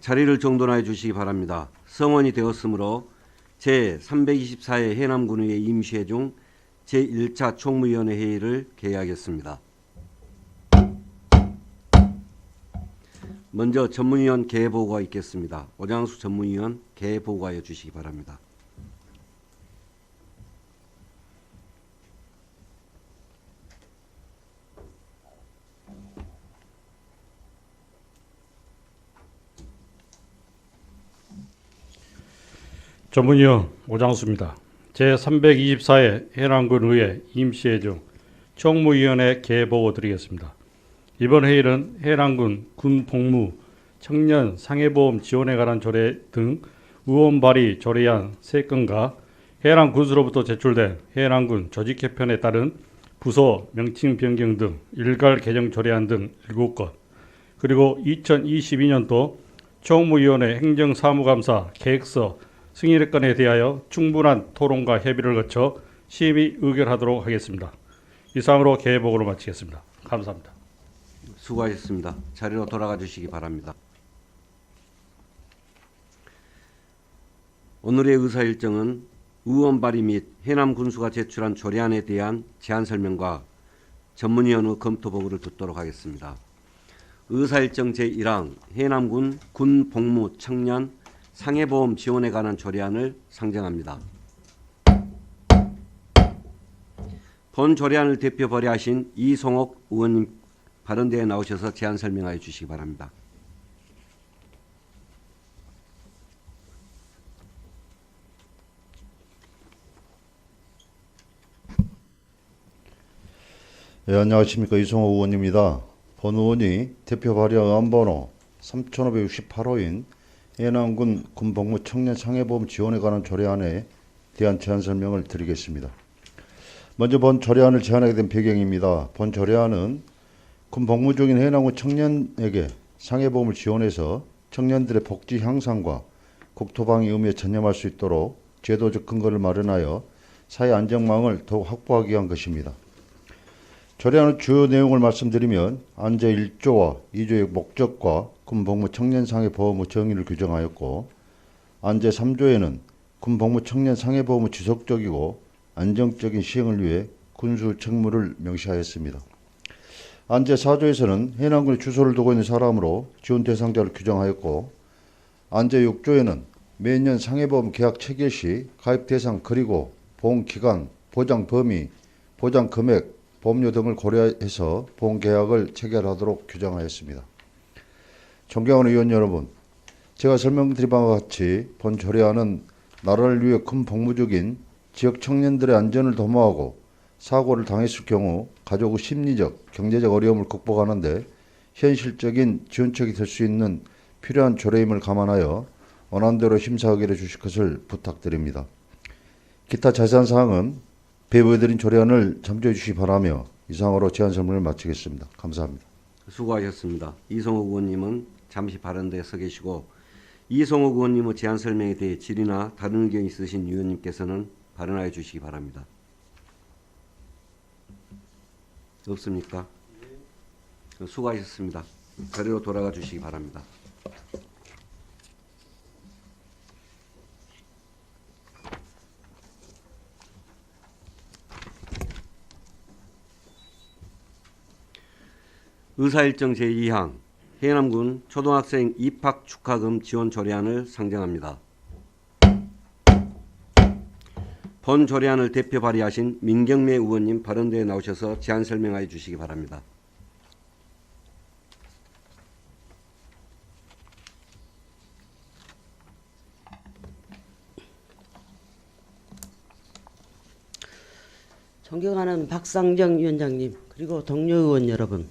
자리를 정돈하여 주시기 바랍니다. 성원이 되었으므로 제324회 해남군의회 임시회 중 제1차 총무위원회 회의를 개회하겠습니다. 먼저 전문위원 개회 보고가 있겠습니다. 오장수 전문위원 개회 보고하여 주시기 바랍니다. 전문위원 오장수입니다. 제324회 해남군의회 임시회 중 총무위원회 개회 보고 드리겠습니다. 이번 회의는 해남군 군복무 청년 상해보험 지원에 관한 조례 등 의원 발의 조례안 3건과 해남군수로부터 제출된 해남군 조직개편에 따른 부서 명칭 변경 등 일괄 개정 조례안 등 7건, 그리고 2022년도 총무위원회 행정사무감사 계획서 승인의 건에 대하여 충분한 토론과 협의를 거쳐 심의 의결하도록 하겠습니다. 이상으로 개회 보고를 마치겠습니다. 감사합니다. 수고하셨습니다. 자리로 돌아가 주시기 바랍니다. 오늘의 의사일정은 의원 발의 및 해남군수가 제출한 조례안에 대한 제안 설명과 전문위원의 검토 보고를 듣도록 하겠습니다. 의사일정 제1항 해남군 군복무 청년 상해보험 지원에 관한 조례안을 상정합니다. 본 조례안을 대표 발의하신 이송옥 의원님 발언대에 나오셔서 제안 설명하여 주시기 바랍니다. 네, 안녕하십니까. 이송호 의원입니다. 본 의원이 대표 발의 의안번호 3568호인 해남군 군복무 청년 상해보험 지원에 관한 조례안에 대한 제안 설명을 드리겠습니다. 먼저 본 조례안을 제안하게 된 배경입니다. 본 조례안은 군복무 중인 해남군 청년에게 상해보험을 지원해서 청년들의 복지 향상과 국토방위 의무에 전념할 수 있도록 제도적 근거를 마련하여 사회 안정망을 더욱 확보하기 위한 것입니다. 조례안의 주요 내용을 말씀드리면 안제 1조와 2조의 목적과 군복무 청년 상해보험의 정의를 규정하였고, 안제 3조에는 군복무 청년 상해보험의 지속적이고 안정적인 시행을 위해 군수 책무를 명시하였습니다. 안제 4조에서는 해남군에 주소를 두고 있는 사람으로 지원 대상자를 규정하였고, 안제 6조에는 매년 상해보험 계약 체결 시 가입 대상 그리고 보험 기간, 보장 범위, 보장 금액, 보험료 등을 고려해서 보험 계약을 체결하도록 규정하였습니다. 존경하는 의원 여러분, 제가 설명드린 바와 같이 본 조례안은 나라를 위해 큰 복무 중인 지역 청년들의 안전을 도모하고 사고를 당했을 경우 가족의 심리적, 경제적 어려움을 극복하는 데 현실적인 지원책이 될 수 있는 필요한 조례임을 감안하여 원안대로 심사 의결해 주실 것을 부탁드립니다. 기타 자세한 사항은 배부해드린 조례안을 참조해 주시기 바라며 이상으로 제안 설명을 마치겠습니다. 감사합니다. 수고하셨습니다. 이송옥 의원님은 잠시 발언대에 서 계시고, 이송옥 의원님의 제안 설명에 대해 질의나 다른 의견 있으신 위원님께서는 발언하여 주시기 바랍니다. 없습니까? 수고하셨습니다. 자리로 돌아가 주시기 바랍니다. 의사일정 제2항 해남군 초등학생 입학 축하금 지원 조례안을 상정합니다. 본 조례안을 대표 발의하신 민경매 의원님 발언대에 나오셔서 제안 설명하여 주시기 바랍니다. 존경하는 박상정 위원장님, 그리고 동료 의원 여러분,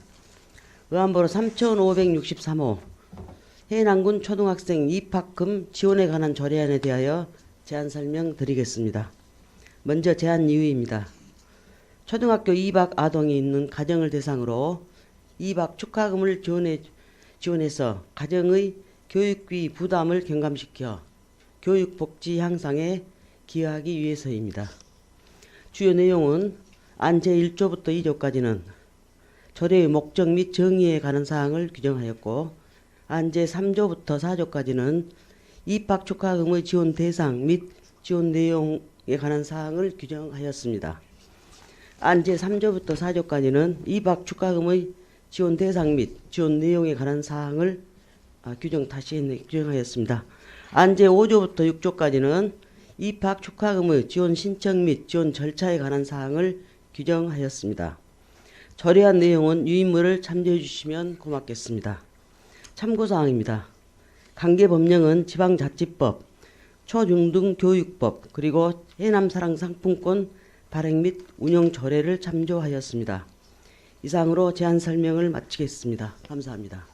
의안번호 3563호 해남군 초등학생 입학금 지원에 관한 조례안에 대하여 제안 설명 드리겠습니다. 먼저 제안 이유입니다. 초등학교 입학 아동이 있는 가정을 대상으로 입학 축하금을 지원해서 가정의 교육비 부담을 경감시켜 교육 복지 향상에 기여하기 위해서입니다. 주요 내용은 안 제1조부터 2조까지는 조례의 목적 및 정의에 관한 사항을 규정하였고, 안제 3조부터 4조까지는 입학 축하금의 지원 대상 및 지원 내용에 관한 사항을 규정하였습니다. 안제 3조부터 4조까지는 입학 축하금의 지원 대상 및 지원 내용에 관한 사항을 규정하였습니다. 안제 5조부터 6조까지는 입학 축하금의 지원 신청 및 지원 절차에 관한 사항을 규정하였습니다. 조례안 내용은 유인물을 참조해 주시면 고맙겠습니다. 참고사항입니다. 관계법령은 지방자치법, 초중등교육법, 그리고 해남사랑상품권 발행 및 운영 조례를 참조하였습니다. 이상으로 제안 설명을 마치겠습니다. 감사합니다.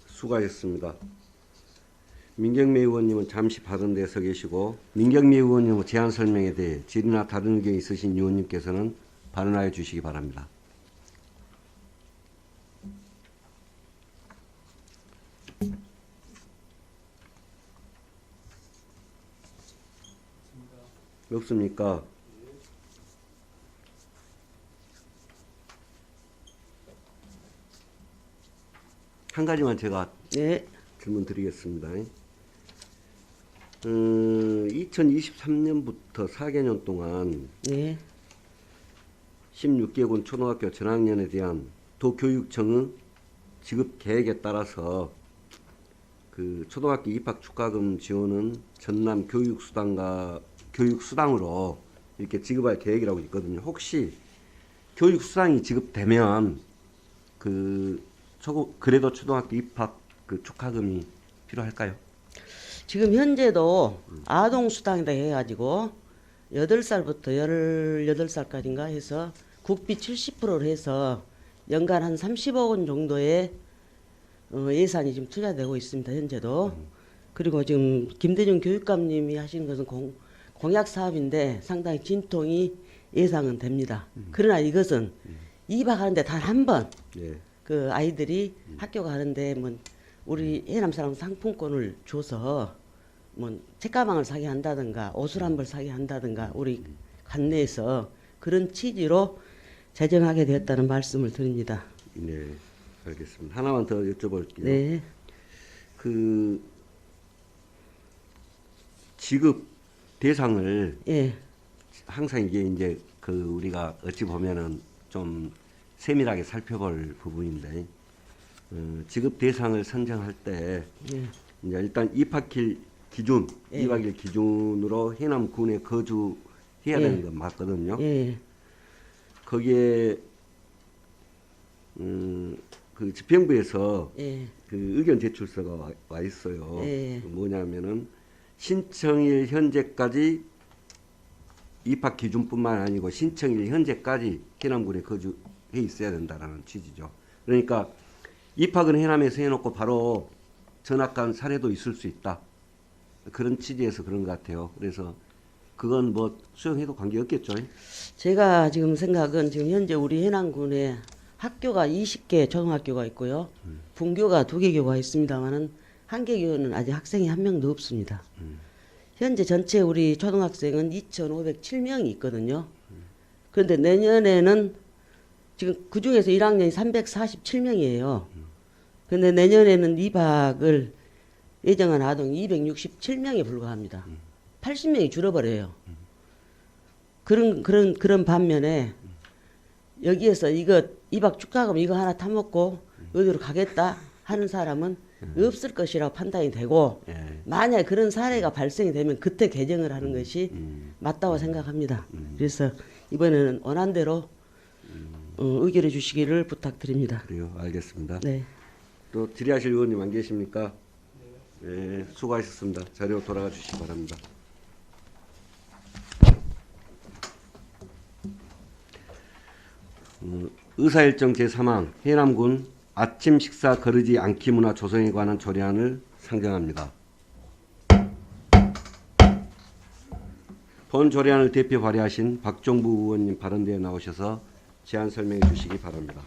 수고하셨습니다. 민경미 의원님은 잠시 받은 데 서 계시고, 민경미 의원님의 제안 설명에 대해 질의나 다른 의견이 있으신 의원님께서는 발언하여 주시기 바랍니다. 없습니까? 한 가지만 제가 네, 질문 드리겠습니다. 2023년부터 4개년 동안 네, 16개군 초등학교 전학년에 대한 도교육청의 지급 계획에 따라서 그 초등학교 입학 축하금 지원은 전남 교육수당으로 이렇게 지급할 계획이라고 있거든요. 혹시 교육수당이 지급되면 그래도 초등학교 입학 그 축하금이 필요할까요? 지금 현재도 아동수당이다 해가지고 8살부터 18살까지인가 해서 국비 70%로 해서 연간 한 30억 원 정도의 예산이 지금 투자되고 있습니다. 현재도. 그리고 지금 김대중 교육감님이 하신 것은 공약 사업인데 상당히 진통이 예상은 됩니다. 그러나 이것은 입학하는데 단 한 번 예. 그 아이들이 학교 가는데 뭐 우리 해남사랑 상품권을 줘서 뭐 책가방을 사게 한다든가 옷을 한 벌 사게 한다든가 우리 관내에서 그런 취지로 제정하게 되었다는 말씀을 드립니다. 네, 알겠습니다. 하나만 더 여쭤볼게요. 네, 그 지급 대상을 예, 항상 이게 이제 그 우리가 어찌 보면은 좀 세밀하게 살펴볼 부분인데 지급 대상을 선정할 때 예, 이제 일단 입학일 기준, 예. 입학일 기준으로 해남군에 거주해야 예. 되는 건 맞거든요. 예, 거기에 그 집행부에서 예, 그 의견 제출서가 와 있어요. 예. 뭐냐면은 신청일 현재까지 입학 기준뿐만 아니고 신청일 현재까지 해남군에 거주해 있어야 된다라는 취지죠. 그러니까 입학은 해남에서 해놓고 바로 전학 간 사례도 있을 수 있다. 그런 취지에서 그런 것 같아요. 그래서 그건 뭐 수용해도 관계없겠죠. 제가 지금 생각은 지금 현재 우리 해남군에 학교가 20개 초등학교가 있고요. 분교가 2개 교가 있습니다만은 한 개 교는 아직 학생이 한 명도 없습니다. 현재 전체 우리 초등학생은 2,507명이 있거든요. 그런데 내년에는 지금 그 중에서 1학년이 347명이에요. 그런데 내년에는 입학을 예정한 아동이 267명에 불과합니다. 80명이 줄어버려요. 그런 반면에 여기에서 이거 입학 축하금 이거 하나 타먹고 여기로 가겠다 하는 사람은 없을 것이라고 판단이 되고 예. 만약 그런 사례가 발생이 되면 그때 개정을 하는 것이 맞다고 생각합니다. 그래서 이번에는 원안대로 의결해 주시기를 부탁드립니다. 그래요. 알겠습니다. 네. 또 질의하실 의원님 안 계십니까? 네, 수고하셨습니다. 자리로 돌아가 주시기 바랍니다. 의사일정 제3항 해남군 아침 식사 거르지 않기 문화 조성에 관한 조례안을 상정합니다. 본 조례안을 대표 발의하신 박종부 의원님 발언대에 나오셔서 제안 설명해 주시기 바랍니다.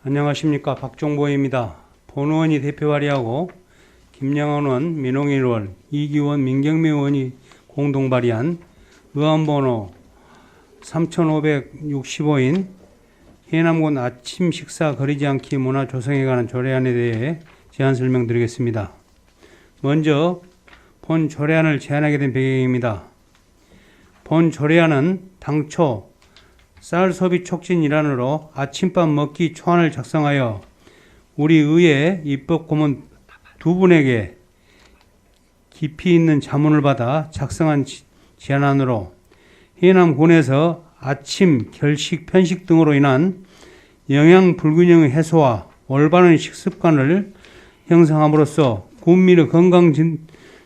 안녕하십니까. 박종보입니다. 본 의원이 대표 발의하고 김영환 의원, 민홍일 의원, 이기원, 민경미 의원이 공동 발의한 의안번호 3565인 해남군 아침 식사 거리지 않기 문화 조성에 관한 조례안에 대해 제안 설명드리겠습니다. 먼저 본 조례안을 제안하게 된 배경입니다. 본 조례안은 당초 쌀 소비 촉진 일환으로 아침밥 먹기 초안을 작성하여 우리 의회 입법고문 두 분에게 깊이 있는 자문을 받아 작성한 제안안으로 해남군에서 아침, 결식, 편식 등으로 인한 영양 불균형 해소와 올바른 식습관을 형성함으로써 국민의 건강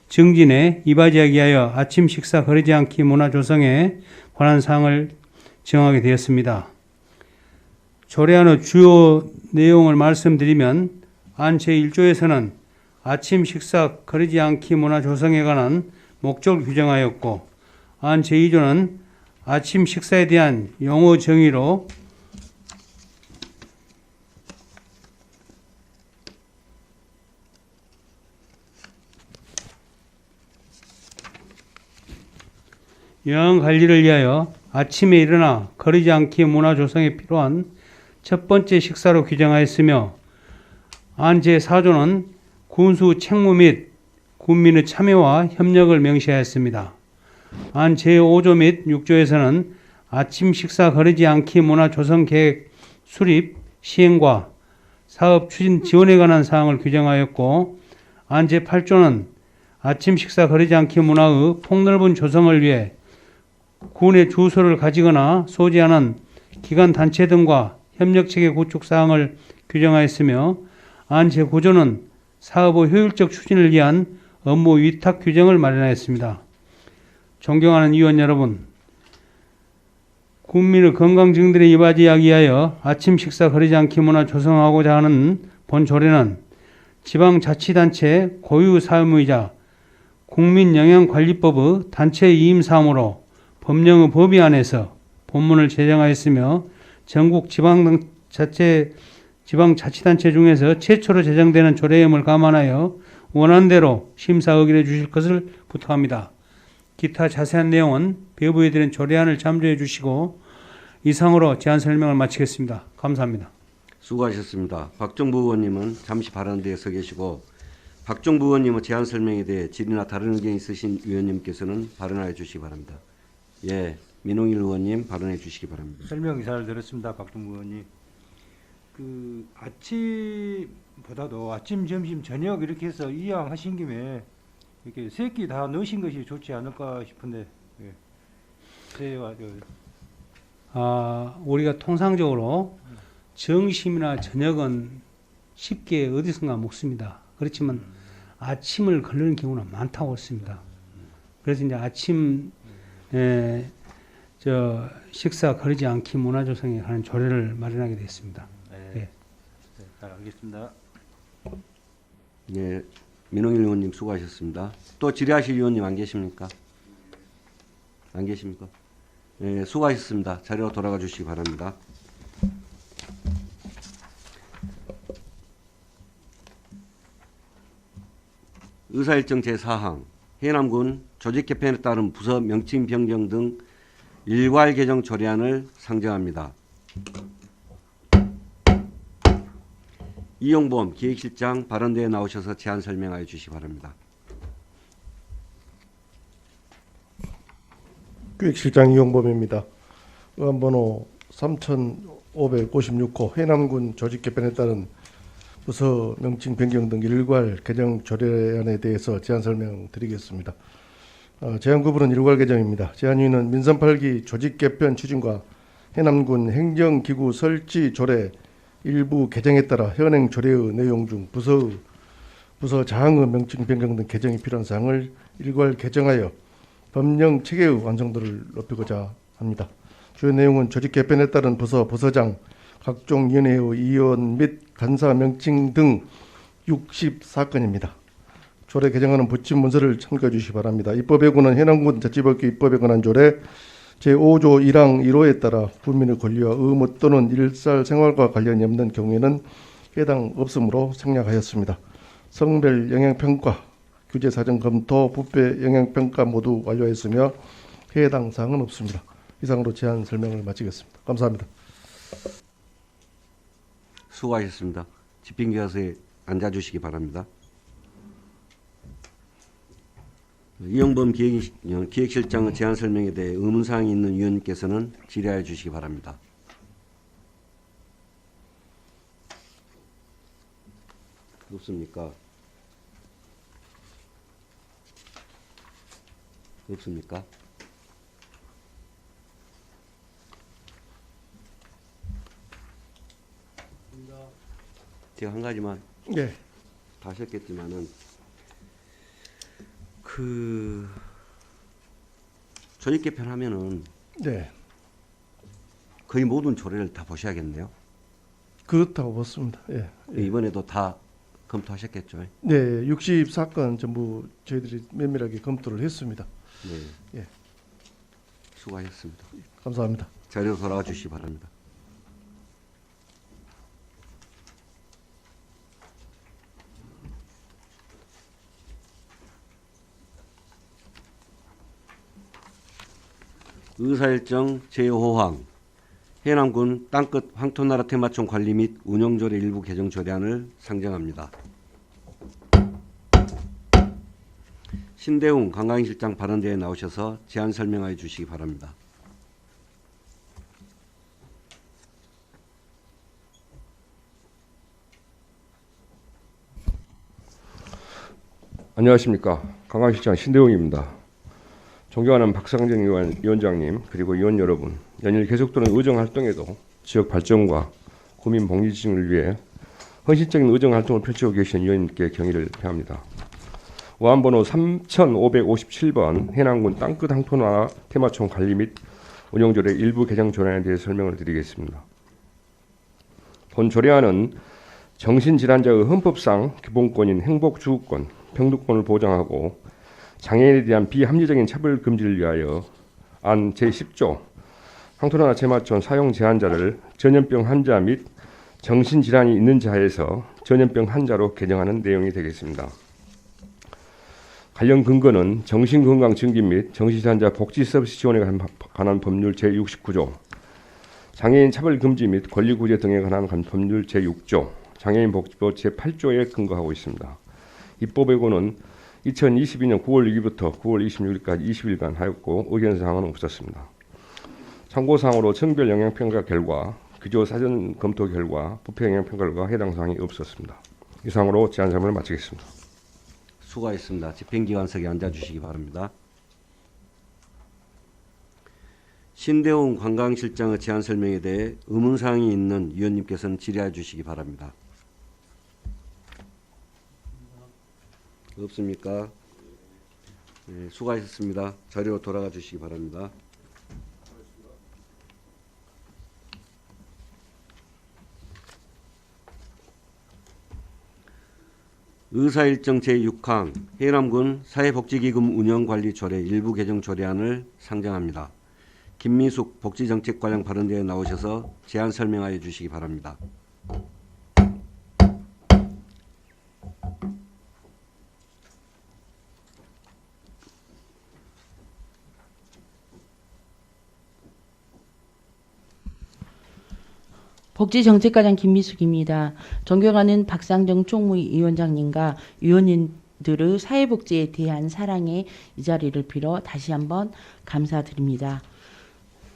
증진에 이바지하기 위하여 아침 식사 거르지 않기 문화 조성에 관한 사항을 정하게 되었습니다. 조례안의 주요 내용을 말씀드리면 안 제1조에서는 아침 식사 거르지 않기 문화 조성에 관한 목적을 규정하였고 안 제2조는 아침 식사에 대한 용어 정의로 영양 관리를 위하여 아침에 일어나 거르지 않기 문화 조성에 필요한 첫 번째 식사로 규정하였으며 안 제4조는 군수 책무 및 군민의 참여와 협력을 명시하였습니다. 안 제5조 및 6조에서는 아침 식사 거르지 않기 문화 조성 계획 수립, 시행과 사업 추진 지원에 관한 사항을 규정하였고 안 제8조는 아침 식사 거르지 않기 문화의 폭넓은 조성을 위해 군의 주소를 가지거나 소지하는 기관 단체 등과 협력체계 구축 사항을 규정하였으며 안 제9조는 사업의 효율적 추진을 위한 업무 위탁 규정을 마련하였습니다. 존경하는 위원 여러분, 국민의 건강 증진에 이바지하기 위하여 아침 식사 거르지 않기 문화 조성하고자 하는 본 조례는 지방자치단체 고유 사무이자 국민영양관리법의 단체 이임사항으로 법령의 법의 안에서 본문을 제정하였으며 전국 지방자치단체 중에서 최초로 제정되는 조례임을 감안하여 원안대로 심사 의결해 주실 것을 부탁합니다. 기타 자세한 내용은 배부에 드린 조례안을 참조해 주시고 이상으로 제안 설명을 마치겠습니다. 감사합니다. 수고하셨습니다. 박정부 의원님은 잠시 발언대에 서 계시고 박정부 의원님의 제안 설명에 대해 질의나 다른 의견 있으신 위원님께서는 발언하여 주시기 바랍니다. 예, 민홍일 의원님 발언해 주시기 바랍니다. 설명 잘 들었습니다. 박동구 의원님. 그 아침보다도 아침, 점심, 저녁 이렇게 해서 이왕하신 김에 이렇게 세 끼 다 넣으신 것이 좋지 않을까 싶은데. 예. 우리가 통상적으로 점심이나 저녁은 쉽게 어디선가 먹습니다. 그렇지만 아침을 거르는 경우는 많다고 했습니다. 그래서 이제 아침 식사 거르지 않기 문화 조성에 관한 조례를 마련하게 됐습니다. 네. 잘 알겠습니다. 예, 민홍일 의원님 수고하셨습니다. 또 질의하실 의원님 안 계십니까? 안 계십니까? 예, 수고하셨습니다. 자리로 돌아가 주시기 바랍니다. 의사일정 제4항 해남군 조직 개편에 따른 부서 명칭 변경 등 일괄 개정 조례안을 상정합니다. 이용범 기획실장 발언대에 나오셔서 제안 설명하여 주시기 바랍니다. 기획실장 이용범입니다. 의안번호 3556호 해남군 조직 개편에 따른 부서 명칭 변경 등 일괄 개정 조례안에 대해서 제안 설명드리겠습니다. 제안 구분은 일괄 개정입니다. 제안위는 민선 8기 조직 개편 추진과 해남군 행정기구 설치 조례 일부 개정에 따라 현행 조례의 내용 중 부서 자항의 명칭 변경 등 개정이 필요한 사항을 일괄 개정하여 법령 체계의 완성도를 높이고자 합니다. 주요 내용은 조직 개편에 따른 부서장, 각종 위원회의 위원 및 간사 명칭 등 64건입니다. 조례 개정안은 부침 문서를 참고해 주시기 바랍니다. 입법예고는 해남군 자치법규 입법에 관한 조례 제5조 1항 1호에 따라 국민의 권리와 의무 또는 일상생활과 관련이 없는 경우에는 해당 없으므로 생략하였습니다. 성별 영향평가, 규제 사정 검토, 부패 영향평가 모두 완료했으며 해당 사항은 없습니다. 이상으로 제안 설명을 마치겠습니다. 감사합니다. 수고하셨습니다. 집행기관서에 앉아주시기 바랍니다. 이영범 기획실장의 제안 설명에 대해 의문사항이 있는 위원님께서는 질의하여 주시기 바랍니다. 없습니까? 없습니까? 제가 한 가지만 네. 다 하셨겠지만은 조직 개편하면은 네. 거의 모든 조례를 다 보셔야겠네요. 그렇다고 봤습니다. 예. 이번에도 다 검토하셨겠죠. 네, 64건 전부 저희들이 면밀하게 검토를 했습니다. 네. 예. 수고하셨습니다. 감사합니다. 자리로 돌아가 주시기 바랍니다. 의사일정 제5항 해남군 땅끝 황토나라 테마촌 관리 및 운영조례 일부 개정 조례안을 상정합니다. 신대웅 관광실장 발언대에 나오셔서 제안 설명하여 주시기 바랍니다. 안녕하십니까. 관광실장 신대웅입니다. 존경하는 박상정 위원장님 그리고 위원 여러분, 연일 계속되는 의정활동에도 지역 발전과 구민 복리 지정을 위해 헌신적인 의정활동을 펼치고 계신 위원님께 경의를 표합니다. 오안번호 3557번 해남군 땅끝 황토나라 테마촌 관리 및 운영조례 일부 개정 조례안에 대해 설명을 드리겠습니다. 본 조례안은 정신질환자의 헌법상 기본권인 행복주거권, 평등권을 보장하고 장애인에 대한 비합리적인 차별 금지를 위하여 안 제10조 황토나라 테마촌 사용 제한자를 전염병 환자 및 정신질환이 있는 자에서 전염병 환자로 개정하는 내용이 되겠습니다. 관련 근거는 정신건강 증진 및 정신질환자 복지 서비스 지원에 관한 법률 제69조, 장애인 차별 금지 및 권리 구제 등에 관한 법률 제6조, 장애인 복지법 제8조에 근거하고 있습니다. 입법예고는 2022년 9월 6일부터 9월 26일까지 20일간 하였고 의견사항은 없었습니다. 참고사항으로 청별 영향평가 결과, 규조 사전 검토 결과, 부패 영향평가 결과 해당 사항이 없었습니다. 이상으로 제안 설명을 마치겠습니다. 수고하셨습니다. 집행기관석에 앉아주시기 바랍니다. 신대웅 관광실장의 제안 설명에 대해 의문사항이 있는 위원님께서는 질의해 주시기 바랍니다. 없습니까? 네, 수고하셨습니다. 자리로 돌아가 주시기 바랍니다. 의사일정 제6항 해남군 사회복지기금 운영관리조례 일부 개정 조례안을 상정합니다. 김미숙 복지정책과장 발언대에 나오셔서 제안 설명하여 주시기 바랍니다. 복지정책과장 김미숙입니다. 존경하는 박상정 총무위원장님과 위원님들의 사회복지에 대한 사랑에 이 자리를 빌어 다시 한번 감사드립니다.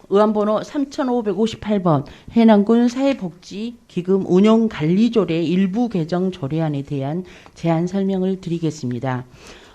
의안번호 3558번 해남군 사회복지기금 운영관리조례 일부 개정 조례안에 대한 제안 설명을 드리겠습니다.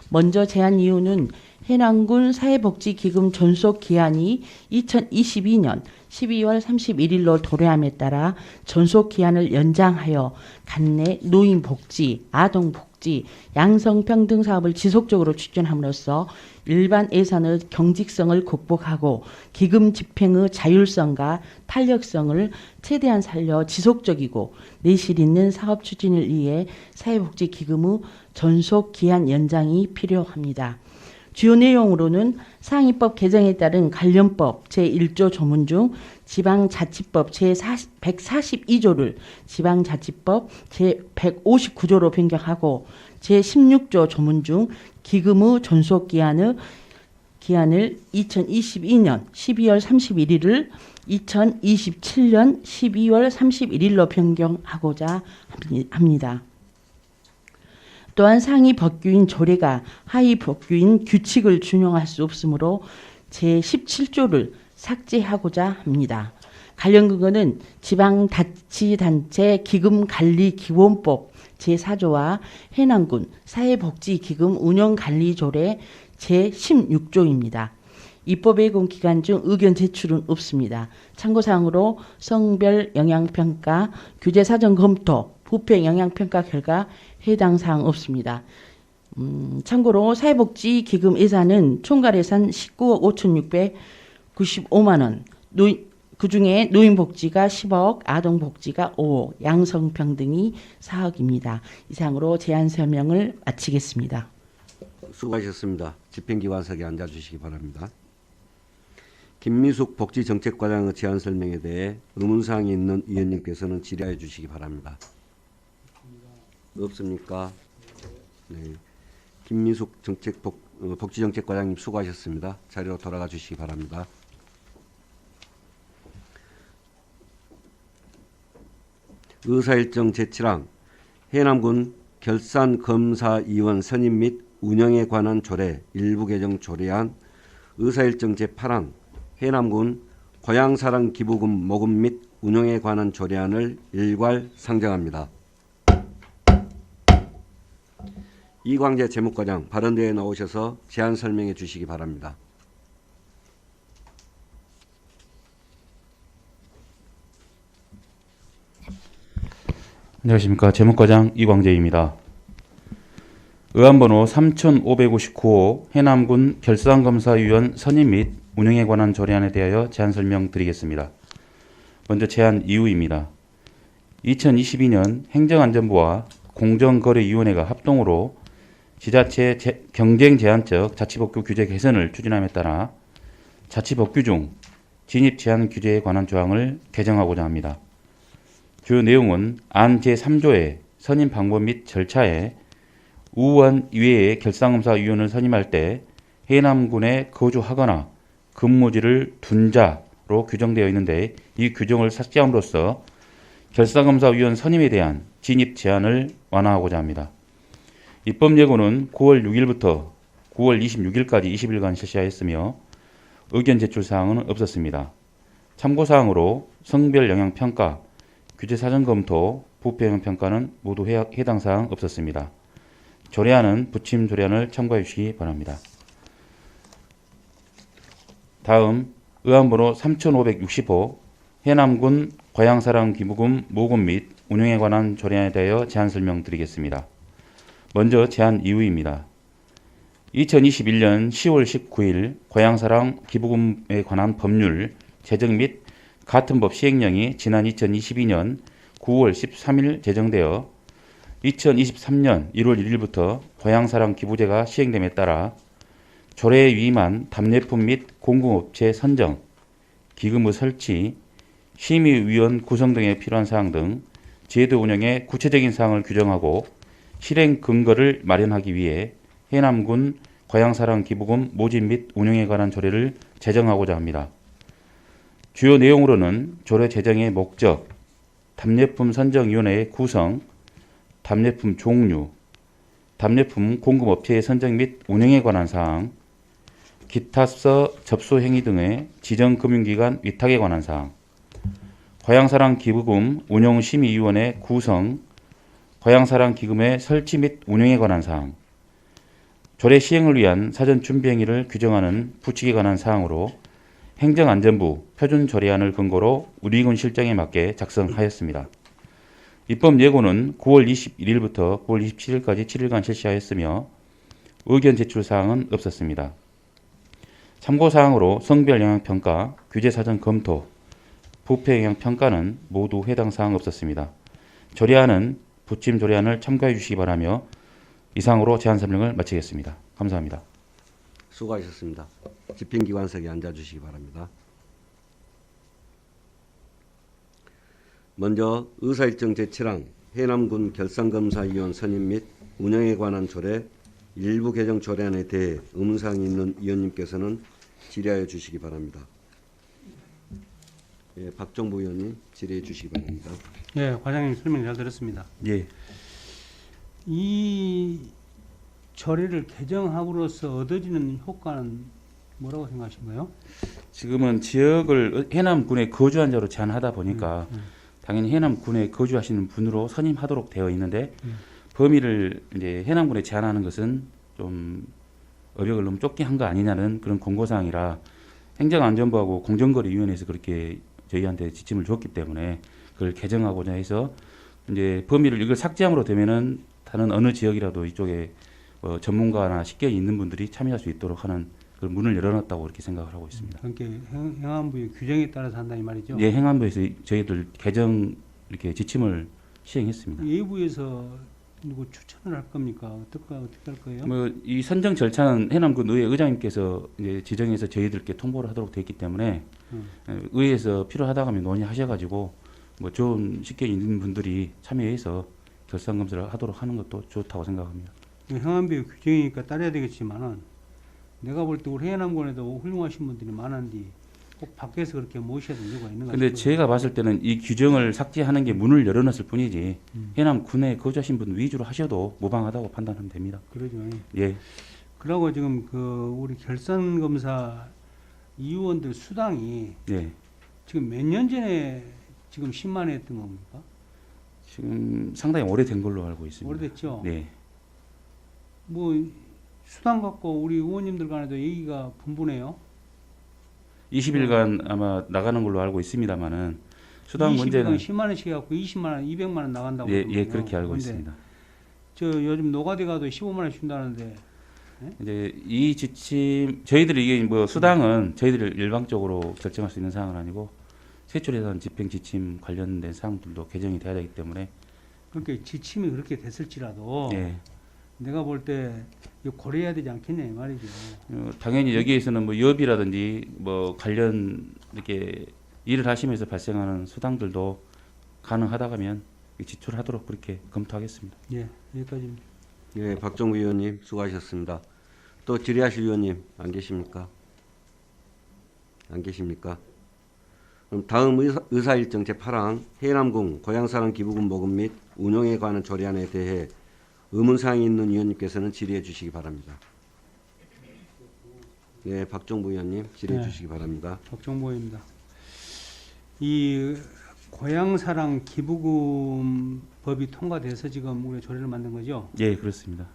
먼저 제안 이유는 해남군 사회복지기금 존속 기한이 2022년 12월 31일로 도래함에 따라 존속 기한을 연장하여 간내 노인복지, 아동복지, 양성평등 사업을 지속적으로 추진함으로써 일반 예산의 경직성을 극복하고 기금 집행의 자율성과 탄력성을 최대한 살려 지속적이고 내실 있는 사업 추진을 위해 사회복지기금의 존속 기한 연장이 필요합니다. 주요 내용으로는 상위법 개정에 따른 관련법 제1조 조문 중 지방자치법 제142조를 지방자치법 제159조로 변경하고 제16조 조문 중 기금의 존속기한의 기한을 2022년 12월 31일을 2027년 12월 31일로 변경하고자 합니다. 또한 상위 법규인 조례가 하위 법규인 규칙을 준용할 수 없으므로 제17조를 삭제하고자 합니다. 관련 근거는 지방자치단체 기금관리기본법 제4조와 해남군 사회복지기금 운영관리조례 제16조입니다. 입법 예고 기간 중 의견 제출은 없습니다. 참고사항으로 성별 영향평가, 규제 사전 검토, 부패 영향평가 결과 해당 사항 없습니다. 참고로 사회복지기금 예산은 총괄 예산 19억 5,695만 원, 그중에 노인복지가 10억, 아동복지가 5억, 양성평등이 4억입니다. 이상으로 제안 설명을 마치겠습니다. 수고하셨습니다. 집행기관석에 앉아주시기 바랍니다. 김미숙 복지정책과장의 제안 설명에 대해 의문사항이 있는 위원님께서는 질의해 주시기 바랍니다. 없습니까? 네. 김미숙 복지정책과장님 수고하셨습니다. 자리로 돌아가 주시기 바랍니다. 의사일정 제7항 해남군 결산검사위원 선임 및 운영에 관한 조례 일부 개정 조례안 의사일정 제8항 해남군 고향사랑 기부금 모금 및 운영에 관한 조례안을 일괄 상정합니다. 이광재 재무과장 발언대에 나오셔서 제안 설명해 주시기 바랍니다. 안녕하십니까. 재무과장 이광재입니다. 의안번호 3559호 해남군 결산검사위원 선임 및 운영에 관한 조례안에 대하여 제안 설명드리겠습니다. 먼저 제안 이유입니다. 2022년 행정안전부와 공정거래위원회가 합동으로 지자체 경쟁 제한적 자치법규 규제 개선을 추진함에 따라 자치법규 중 진입 제한 규제에 관한 조항을 개정하고자 합니다. 주요 내용은 안 제3조의 선임 방법 및 절차에 우원 이외의 결산검사위원을 선임할 때 해남군에 거주하거나 근무지를 둔 자로 규정되어 있는데 이 규정을 삭제함으로써 결산검사위원 선임에 대한 진입 제한을 완화하고자 합니다. 입법 예고는 9월 6일부터 9월 26일까지 20일간 실시하였으며 의견 제출 사항은 없었습니다. 참고사항으로 성별 영향 평가, 규제 사전 검토, 부패 영향 평가는 모두 해당 사항 없었습니다. 조례안은 부침 조례안을 참고해 주시기 바랍니다. 다음 의안번호 3560호 해남군 고향사랑 기부금 모금 및 운영에 관한 조례안에 대하여 제안 설명드리겠습니다. 먼저 제안 이유입니다. 2021년 10월 19일 고향사랑 기부금에 관한 법률 제정 및 같은 법 시행령이 지난 2022년 9월 13일 제정되어 2023년 1월 1일부터 고향사랑 기부제가 시행됨에 따라 조례에 위임한 답례품 및 공공업체 선정, 기금의 설치, 심의위원 구성 등에 필요한 사항 등 제도 운영의 구체적인 사항을 규정하고 실행 근거를 마련하기 위해 해남군 고향사랑 기부금 모집 및 운영에 관한 조례를 제정하고자 합니다. 주요 내용으로는 조례 제정의 목적, 답례품 선정위원회의 구성, 답례품 종류, 답례품 공급업체의 선정 및 운영에 관한 사항, 기타서 접수 행위 등의 지정금융기관 위탁에 관한 사항, 고향사랑 기부금 운영심의위원회 구성, 고향사랑 기금의 설치 및 운영에 관한 사항, 조례 시행을 위한 사전 준비 행위를 규정하는 부칙에 관한 사항으로 행정안전부 표준조례안을 근거로 우리군 실정에 맞게 작성하였습니다. 입법 예고는 9월 21일부터 9월 27일까지 7일간 실시하였으며 의견 제출 사항은 없었습니다. 참고사항으로 성별 영향 평가, 규제 사전 검토, 부패 영향 평가는 모두 해당 사항 없었습니다. 조례안은 부침 조례안을 참고해 주시기 바라며 이상으로 제안 설명을 마치겠습니다. 감사합니다. 수고하셨습니다. 집행기관석에 앉아주시기 바랍니다. 먼저 의사일정 제7항 해남군 결산검사위원 선임 및 운영에 관한 조례 일부 개정 조례안에 대해 의문사항이 있는 위원님께서는 질의하여 주시기 바랍니다. 예, 박정부 의원님 질의해 주시기 바랍니다. 예, 과장님 설명 잘 들었습니다. 예. 이 조례를 개정함으로써 얻어지는 효과는 뭐라고 생각하신가요? 지금은 지역을 해남군에 거주한 자로 제한하다 보니까 당연히 해남군에 거주하시는 분으로 선임하도록 되어 있는데 범위를 이제 해남군에 제한하는 것은 좀 어벽을 너무 좁게 한 거 아니냐는 그런 권고사항이라 행정안전부하고 공정거래위원회에서 그렇게 저희한테 지침을 줬기 때문에 그걸 개정하고자 해서 이제 범위를 이걸 삭제함으로 되면은 다른 어느 지역이라도 이쪽에 전문가나 식견이 있는 분들이 참여할 수 있도록 하는 그 문을 열어놨다고 그렇게 생각을 하고 있습니다. 그러니까 행안부의 규정에 따라서 한다 이 말이죠. 예, 행안부에서 저희들 개정 이렇게 지침을 시행했습니다. 예부에서 누구 추천을 할 겁니까? 어떻게 할 거예요? 뭐 이 선정 절차는 해남군 의회 의장님께서 이제 지정해서 저희들께 통보를 하도록 되어 있기 때문에 의회에서 필요하다고 하면 논의하셔가지고 뭐 좋은 식견이 있는 분들이 참여해서 결산 검사를 하도록 하는 것도 좋다고 생각합니다. 행안부의 규정이니까 따라야 되겠지만은 내가 볼 때 우리 해남군에도 훌륭하신 분들이 많은데 꼭 밖에서 그렇게 모셔야 될 이유가 있는가 근데 싶어요. 제가 봤을 때는 이 규정을 삭제하는 게 문을 열어놨을 뿐이지 해남군에 거주하신 분 위주로 하셔도 무방하다고 판단하면 됩니다. 그러죠. 예. 그러고 지금 그 우리 결산 검사 이의원들 수당이 예. 지금 몇 년 전에 지금 10만 원 했던 겁니까? 지금 상당히 오래된 걸로 알고 있습니다. 오래됐죠. 네. 뭐 수당 갖고 우리 의원님들 간에도 얘기가 분분해요. 20일간 아마 나가는 걸로 알고 있습니다만은 수당 문제는 10만 원씩 해갖고 20만 원, 200만 원 나간다고. 예, 그러거든요. 그렇게 알고 근데 있습니다. 저 요즘 노가대 가도 15만 원 준다는데 이제 이 지침 저희들이 이게 뭐 수당은 저희들이 일방적으로 결정할 수 있는 사항은 아니고 세출예산 집행 지침 관련된 사항들도 개정이 돼야 되기 때문에 그러니까 지침이 그렇게 됐을지라도 예. 내가 볼 때 이거 고려해야 되지 않겠냐 이 말이죠. 당연히 여기에서는 뭐 여비라든지 뭐 관련 이렇게 일을 하시면서 발생하는 수당들도 가능하다면 지출하도록 그렇게 검토하겠습니다. 예, 여기까지입니다. 예, 박정부 의원님 수고하셨습니다. 또 질의하실 의원님 안 계십니까? 안 계십니까? 그럼 다음 의사일정 제8항 해남군 고향사랑 기부금 모금 및 운영에 관한 조례안에 대해 의문사항이 있는 위원님께서는 질의해 주시기 바랍니다. 예, 박정부 의원님 질의해 네. 주시기 바랍니다. 박정보입니다. 이 고향사랑 기부금 법이 통과돼서 지금 우리가 조례를 만든 거죠. 예, 그렇습니다.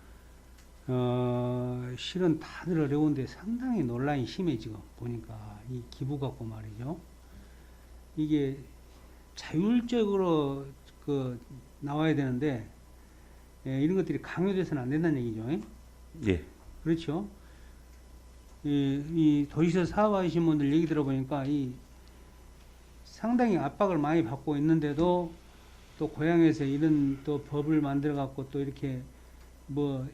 실은 다들 어려운데 상당히 논란이 심해 지금 보니까 이 기부 갖고 말이죠. 이게 자율적으로 그 나와야 되는데 이런 것들이 강요돼서는 안 된다는 얘기죠. 예. 그렇죠. 이 도시에서 사업하시는 분들 얘기 들어보니까 이 상당히 압박을 많이 받고 있는데도 또 고향에서 이런 또 법을 만들어 갖고 또 이렇게 뭐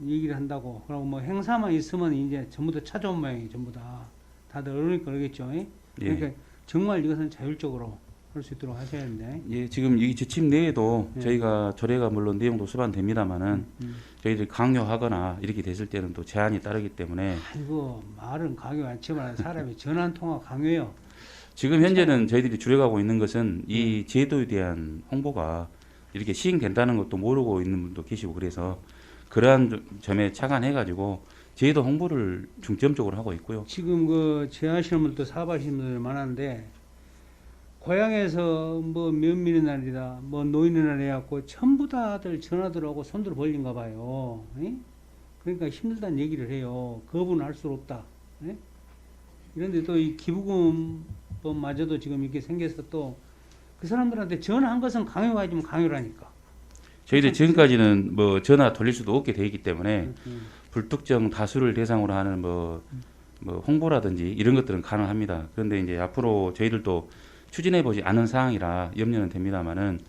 얘기를 한다고 그러고 뭐 행사만 있으면 이제 전부 다 찾아온 모양이 전부 다 다들 어려우니까 그러겠죠. 그러니까 정말 이것은 자율적으로 할 수 있도록 하셔야 되는데. 예, 지금 이 지침 내에도 예. 저희가 조례가 물론 내용도 수반됩니다만은 저희들이 강요하거나 이렇게 됐을 때는 또 제한이 따르기 때문에 아이고 말은 강요 않지만 사람이 전화 한 통화 강요해요. 지금 현재는 저희들이 줄여가고 있는 것은 이 제도에 대한 홍보가 이렇게 시행된다는 것도 모르고 있는 분도 계시고 그래서 그러한 점에 착안해가지고 제도 홍보를 중점적으로 하고 있고요. 지금 그 제하시는 분도 사업하시는 분들 많은데 고향에서 뭐 면밀의 날이다, 뭐 노인의 날 해갖고 전부 다들 전화 들어오고 손들 벌린가 봐요. 그러니까 힘들다는 얘기를 해요. 거부는 할 수 없다. 이런데 또 이 기부금법마저도 지금 이렇게 생겨서 또 그 사람들한테 전화한 것은 강요가 아니면 강요라니까. 저희들 지금까지는 뭐 전화 돌릴 수도 없게 돼 있기 때문에 불특정 다수를 대상으로 하는 뭐 홍보라든지 이런 것들은 가능합니다. 그런데 이제 앞으로 저희들도 추진해보지 않은 사항이라 염려는 됩니다만은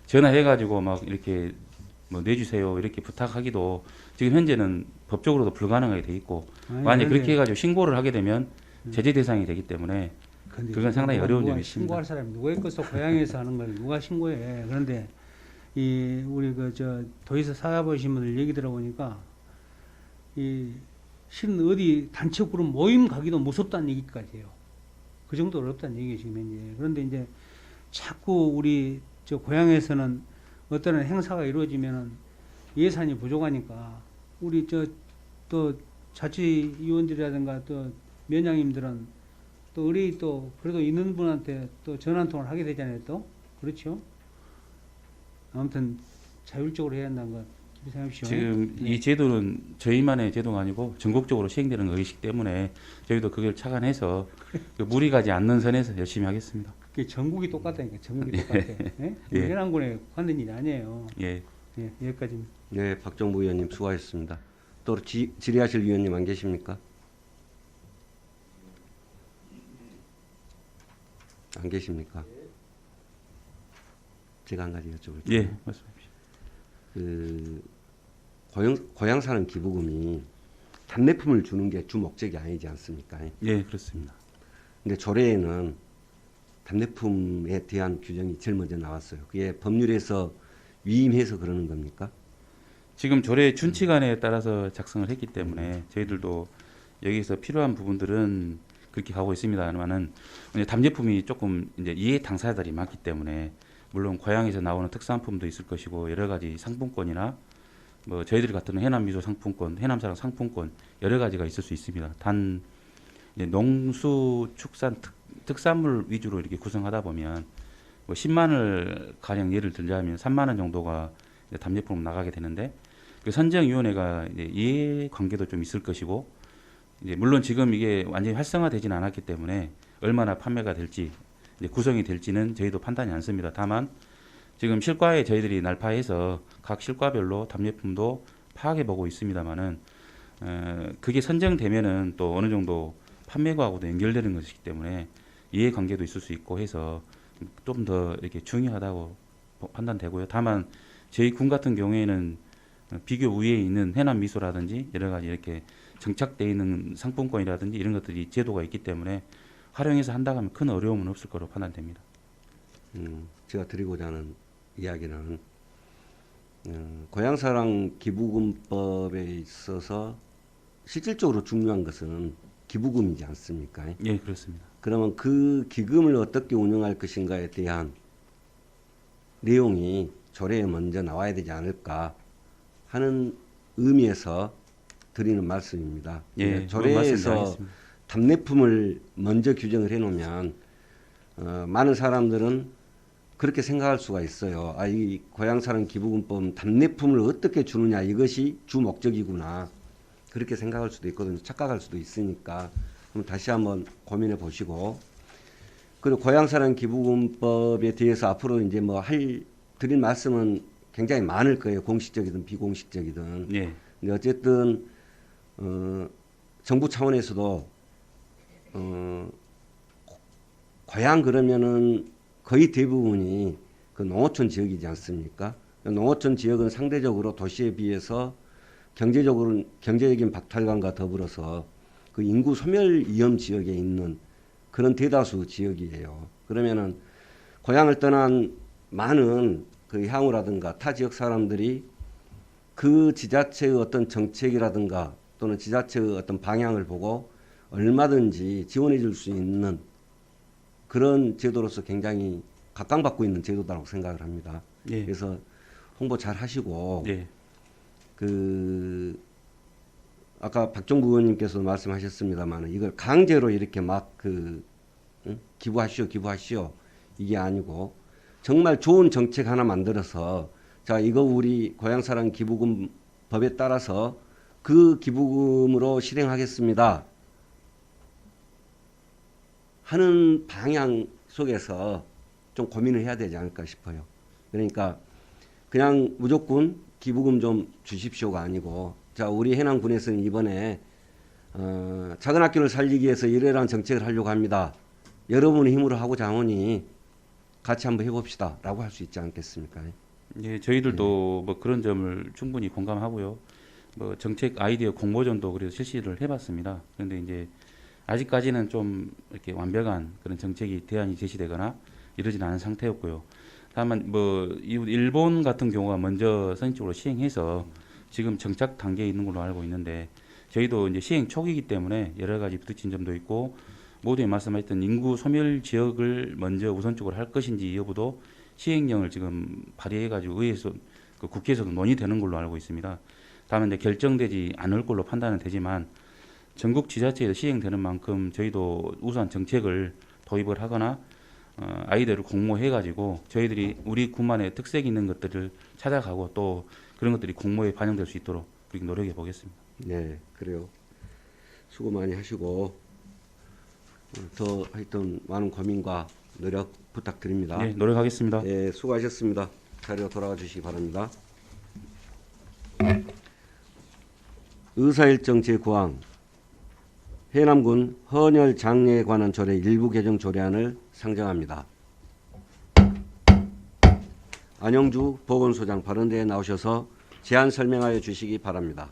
전화해가지고 막 이렇게 뭐 내주세요 이렇게 부탁하기도 지금 현재는 법적으로도 불가능하게 돼 있고 만약 그렇게 해가지고 신고를 하게 되면 제재 대상이 되기 때문에 그건 상당히 어려운 점이 있습니다. 신고할 사람이 누가 있겠어? 고향에서 하는 걸 누가 신고해? 그런데 이 우리 그 저 도에서 사업하신 분들 얘기 들어보니까 이 실은 어디 단체 그룹 모임 가기도 무섭다는 얘기까지 해요. 그 정도 어렵다는 얘기예요, 지금 현재. 그런데 이제 자꾸 우리 저 고향에서는 어떤 행사가 이루어지면은 예산이 부족하니까 우리 또 자치위원들이라든가 또 면장님들은 또 의뢰 또 그래도 있는 분한테 또 전화 한 통을 하게 되잖아요, 또. 그렇죠? 아무튼 자율적으로 해야 한다는 거 생각하십시오. 지금 네. 이 제도는 저희만의 제도가 아니고 전국적으로 시행되는 것이기 때문에 저희도 그걸 착안해서 그 무리 가지 않는 선에서 열심히 하겠습니다. 그게 전국이 똑같다니까. 전국이 똑같아. 예? 예. 해남군에 관된 일이 아니에요. 예. 예, 여기까지입니다. 네, 박정부 의원님 수고하셨습니다. 또 질의하실 위원님 안 계십니까? 안 계십니까? 제가 한 가지 여쭤볼게요. 예, 말씀하십시오. 그 고향 사는 기부금이 답례품을 주는 게 주 목적이 아니지 않습니까? 예, 그렇습니다. 근데 조례에는 답례품에 대한 규정이 제일 먼저 나왔어요. 그게 법률에서 위임해서 그러는 겁니까? 지금 조례 준칙안에 따라서 작성을 했기 때문에 저희들도 여기서 필요한 부분들은 그렇게 가고 있습니다만은 답례품이 조금 이제 이해 당사자들이 많기 때문에 물론 고향에서 나오는 특산품도 있을 것이고 여러 가지 상품권이나 뭐 저희들 같은 해남미소 상품권, 해남사랑 상품권 여러 가지가 있을 수 있습니다. 단 이제 농수축산 특산물 위주로 이렇게 구성하다 보면 뭐 10만을 가령 예를 들자면 3만 원 정도가 이제 답례품으로 나가게 되는데 그 선정위원회가 이제 이해 관계도 좀 있을 것이고 이제 물론 지금 이게 완전히 활성화되지는 않았기 때문에 얼마나 판매가 될지 이제 구성이 될지는 저희도 판단이 안 씁니다. 다만 지금 실과에 저희들이 날파해서 각 실과별로 답례품도 파악해 보고 있습니다만은 그게 선정되면은 또 어느 정도 판매과하고도 연결되는 것이기 때문에 이해관계도 있을 수 있고 해서 좀 더 이렇게 중요하다고 판단되고요. 다만 저희 군 같은 경우에는 비교 우위에 있는 해남 미소라든지 여러 가지 이렇게 정착되어 있는 상품권이라든지 이런 것들이 제도가 있기 때문에 활용해서 한다고 하면 큰 어려움은 없을 거로 판단됩니다. 제가 드리고자 하는 이야기는 고향사랑 기부금법에 있어서 실질적으로 중요한 것은 기부금이지 않습니까? 예, 그렇습니다. 그러면 그 기금을 어떻게 운영할 것인가에 대한 내용이 조례에 먼저 나와야 되지 않을까 하는 의미에서 드리는 말씀입니다. 예, 조례에서 답례품을 먼저 규정을 해놓으면 많은 사람들은 그렇게 생각할 수가 있어요. 아, 이 고향사랑 기부금법은 답례품을 어떻게 주느냐 이것이 주 목적이구나 그렇게 생각할 수도 있거든요. 착각할 수도 있으니까 그럼 다시 한번 고민해 보시고 그리고 고향사랑 기부금법에 대해서 앞으로 이제 뭐 드릴 말씀은 굉장히 많을 거예요. 공식적이든 비공식적이든. 예. 근데 어쨌든 정부 차원에서도 고향 그러면은 거의 대부분이 그 농어촌 지역이지 않습니까? 농어촌 지역은 상대적으로 도시에 비해서 경제적인 박탈감과 더불어서 그 인구 소멸 위험 지역에 있는 그런 대다수 지역이에요. 그러면은 고향을 떠난 많은 그 향후라든가 타 지역 사람들이 그 지자체의 어떤 정책이라든가 또는 지자체의 어떤 방향을 보고 얼마든지 지원해 줄 수 있는 그런 제도로서 굉장히 각광받고 있는 제도다라고 생각을 합니다. 예. 그래서 홍보 잘 하시고 예. 아까 박정부 의원님께서 말씀하셨습니다만 이걸 강제로 이렇게 막 기부하시오 이게 아니고 정말 좋은 정책 하나 만들어서 자 이거 우리 고향사랑 기부금 법에 따라서 그 기부금으로 실행하겠습니다 하는 방향 속에서 좀 고민을 해야 되지 않을까 싶어요. 그러니까 그냥 무조건 기부금 좀 주십시오가 아니고 자 우리 해남군에서는 이번에 작은 학교를 살리기 위해서 이러한 정책을 하려고 합니다. 여러분의 힘으로 하고자 하오니 같이 한번 해봅시다 라고 할 수 있지 않겠습니까? 예, 저희들도 뭐 그런 점을 충분히 공감하고요. 뭐 정책 아이디어 공모전도 그래서 실시를 해봤습니다. 그런데 이제 아직까지는 좀 이렇게 완벽한 그런 정책이 대안이 제시되거나 이러진 않은 상태였고요. 다만 뭐 일본 같은 경우가 먼저 선제적으로 시행해서 지금 정착 단계에 있는 걸로 알고 있는데 저희도 이제 시행 초기이기 때문에 여러 가지 부딪힌 점도 있고 모두에 말씀하셨던 인구 소멸 지역을 먼저 우선적으로 할 것인지 여부도 시행령을 지금 발의해가지고 의회에서 국회에서도 논의되는 걸로 알고 있습니다. 다만 이제 결정되지 않을 걸로 판단은 되지만 전국 지자체에서 시행되는 만큼 저희도 우수한 정책을 도입을 하거나 아이들을 공모해가지고 저희들이 우리 군만의 특색 있는 것들을 찾아가고 또 그런 것들이 공모에 반영될 수 있도록 그렇게 노력해 보겠습니다. 네, 그래요. 수고 많이 하시고 더 하여튼 많은 고민과 노력 부탁드립니다. 네, 노력하겠습니다. 네, 수고하셨습니다. 자리로 돌아가 주시기 바랍니다. 의사일정 제9항 해남군 헌혈 장례에 관한 조례 일부 개정 조례안을 상정합니다. 안영주 보건소장 발언대에 나오셔서 제안 설명하여 주시기 바랍니다.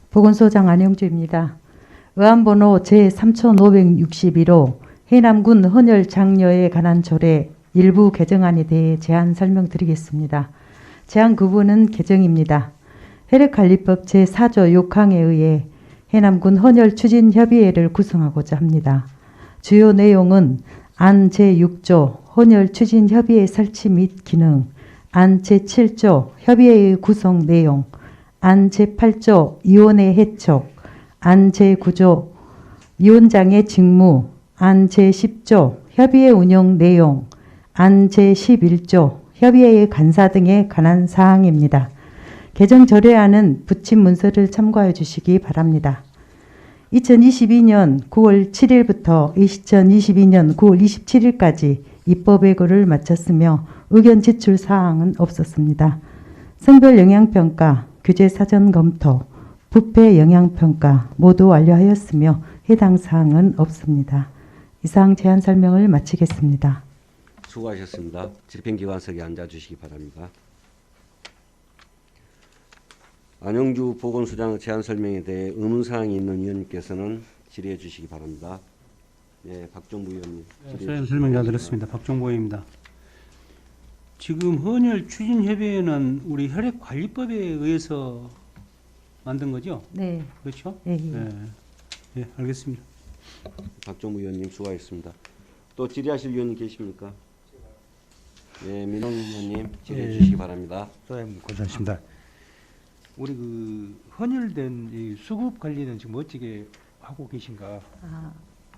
보건소장 안영주입니다. 의안번호 제3561호 해남군 헌혈 장려에 관한 조례 일부 개정안에 대해 제안 설명드리겠습니다. 제안 구분은 개정입니다. 혈액관리법 제4조 6항에 의해 해남군 헌혈 추진협의회를 구성하고자 합니다. 주요 내용은 안 제6조 헌혈 추진협의회 설치 및 기능, 안 제7조 협의회의 구성 내용, 안 제8조 위원회 해촉, 안 제9조 위원장의 직무, 안 제10조 협의회 운영 내용, 안 제11조 협의회의 간사 등에 관한 사항입니다. 개정 조례안은 붙임 문서를 참고해 주시기 바랍니다. 2022년 9월 7일부터 2022년 9월 27일까지 입법 예고를 마쳤으며 의견 제출 사항은 없었습니다. 성별 영향평가, 규제 사전 검토, 부패 영향평가 모두 완료하였으며 해당 사항은 없습니다. 이상 제안 설명을 마치겠습니다. 수고하셨습니다. 집행기관석에 앉아주시기 바랍니다. 안영주 보건소장 제안 설명에 대해 의문사항이 있는 위원님께서는 질의해 주시기 바랍니다. 네, 박종부 위원님. 제안 설명 잘 들었습니다. 박종보입니다. 지금 헌혈 추진협의회는 우리 혈액관리법에 의해서 만든 거죠? 네. 그렇죠? 예, 예. 네. 네, 알겠습니다. 박종부 위원님 수고하셨습니다. 또 질의하실 위원님 계십니까? 네, 민홍 위원님 질의해 주시기 바랍니다. 소장님 고생하셨습니다. 우리 그 헌혈된 이 수급 관리는 지금 멋지게 하고 계신가?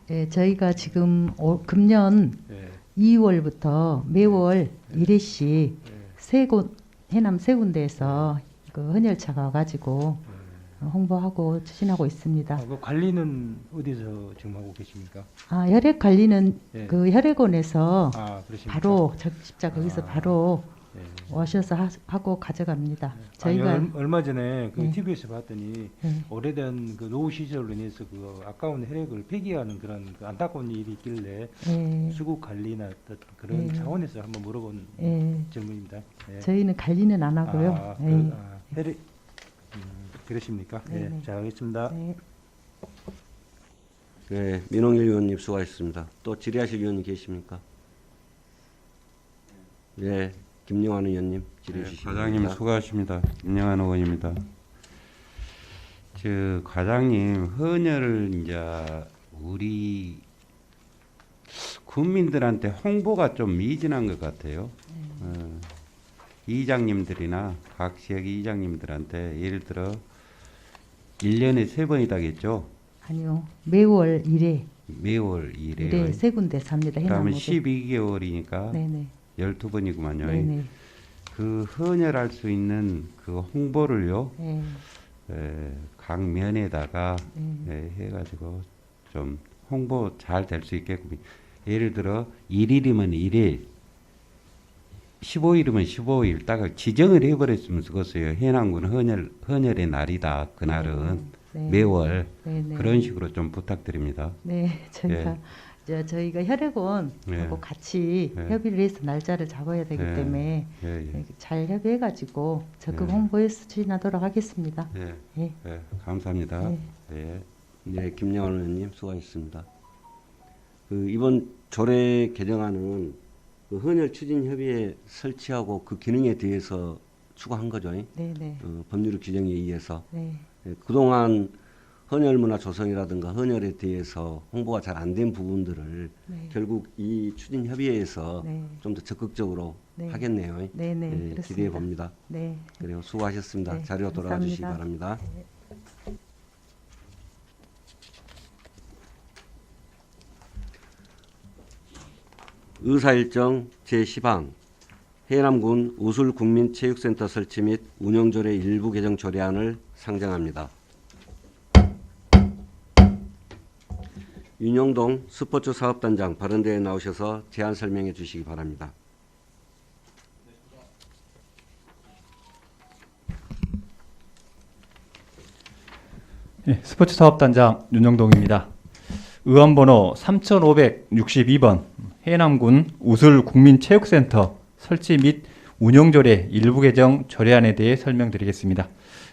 네, 저희가 지금 금년 예. 2월부터 매월 네. 1회씩 예. 해남 세 군데에서 그 헌혈차가 와가지고 홍보하고 추진하고 있습니다. 그 관리는 어디서 지금 하고 계십니까? 혈액 관리는 예. 그 혈액원에서 그러십니까? 바로 직접 거기서 바로 예. 오셔서 하고 가져갑니다. 저희가 저희가 얼마 전에 그 네. TV에서 봤더니 네. 오래된 그 노후 시절로 인해서 그 아까운 혈액을 폐기하는 그런 그 안타까운 일이 있길래 예, 수급 관리나 어떤 그런 네. 차원에서 한번 물어본 예, 질문입니다. 예. 저희는 관리는 안 하고요. 예. 혈액 그러십니까? 네, 예, 네. 잘 알겠습니다. 네. 네, 민홍일 위원님 수고하셨습니다. 또 질의하실 위원님 계십니까? 네, 김영환 의원님 질의해 주시기 과장님 바랍니다. 수고하십니다. 김영환 의원입니다. 과장님 헌혈을 이제 우리 국민들한테 홍보가 좀 미진한 것 같아요. 이장님들이나 각 지역 이장님들한테 예를 들어 1년에 3번이다겠죠. 아니요, 매월 1회. 매월 1회요. 네, 세 군데서 합니다. 그러면 해남으로. 12개월이니까 네네. 12번이구만요. 네네. 그 헌혈할 수 있는 그 홍보를요. 네. 각 면에다가 네. 해가지고 좀 홍보 잘 될 수 있게끔 예를 들어 1일이면 1일 15일이면 15일 딱 지정을 해버렸으면 좋겠어요. 해남군 헌혈의 날이다. 그날은 네. 매월 네네. 그런 식으로 좀 부탁드립니다. 네, 저희가 이제 저희가 혈액원하고 네. 같이 네. 협의를 해서 날짜를 잡아야 되기 네. 때문에 예. 잘 협의해가지고 적극 네. 홍보해서 추진하도록 하겠습니다. 예. 예. 예. 감사합니다. 네. 예. 네, 김영환 의원님 수고하셨습니다. 그 이번 조례 개정안은 그 헌혈 추진 협의회 설치하고 그 기능에 대해서 추가한 거죠. 네네. 법률 규정에 의해서. 네. 그동안 헌혈 문화 조성이라든가 헌혈에 대해서 홍보가 잘 안 된 부분들을 네. 결국 이 추진 협의회에서 네. 좀 더 적극적으로 네. 하겠네요. 네네. 네, 그렇습니다. 기대해 봅니다. 네. 그래요. 수고하셨습니다. 네, 자리로 돌아가 주시기 감사합니다. 바랍니다. 의사일정 제10항 해남군 우술국민체육센터 설치 및 운영조례 일부 개정 조례안을 상정합니다. 윤영동 스포츠 사업단장 발언대에 나오셔서 제안 설명해 주시기 바랍니다. 예, 스포츠 사업단장 윤영동입니다. 의원번호 3562번 해남군 우술국민체육센터 설치 및 운영조례 일부 개정 조례안에 대해 설명드리겠습니다.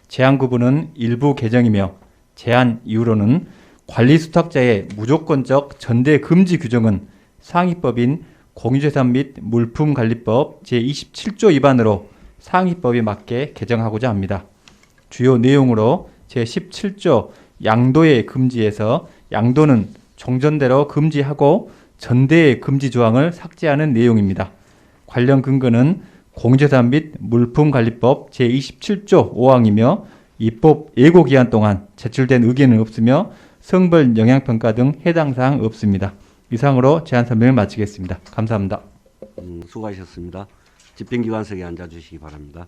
제안 구분은 일부 개정이며 제안 이유로는 관리수탁자의 무조건적 전대 금지 규정은 상위법인 공유재산 및 물품관리법 제27조 위반으로 상위법에 맞게 개정하고자 합니다. 주요 내용으로 제17조 양도의 금지에서 양도는 종전대로 금지하고 전대의 금지 조항을 삭제하는 내용입니다. 관련 근거는 공유재산 및 물품관리법 제27조 5항이며 입법 예고기한 동안 제출된 의견은 없으며 성별 영향평가 등 해당 사항 없습니다. 이상으로 제안 설명을 마치겠습니다. 감사합니다. 수고하셨습니다. 집행기관석에 앉아주시기 바랍니다.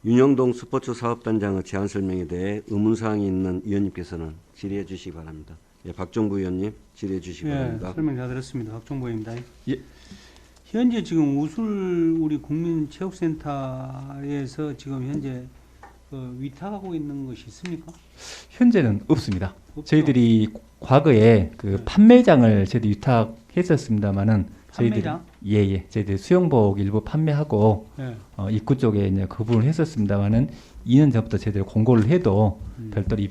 윤영동 스포츠 사업단장의 제안 설명에 대해 의문사항이 있는 위원님께서는 질의해 주시기 바랍니다. 예, 박정부 위원님 질의해 주시기 바랍니다. 설명 잘 들었습니다. 박정보입니다. 예. 현재 지금 우술 우리 국민체육센터에서 지금 현재 위탁하고 있는 것이 있습니까? 현재는 없습니다. 없죠? 저희들이 과거에 그 판매장을 저희들이 위탁했었습니다만은 판매장? 저희들이 수영복 일부 판매하고 예. 입구 쪽에 이제 그 부분을 했었습니다만은 2년 전부터 저희들이 공고를 해도 별도로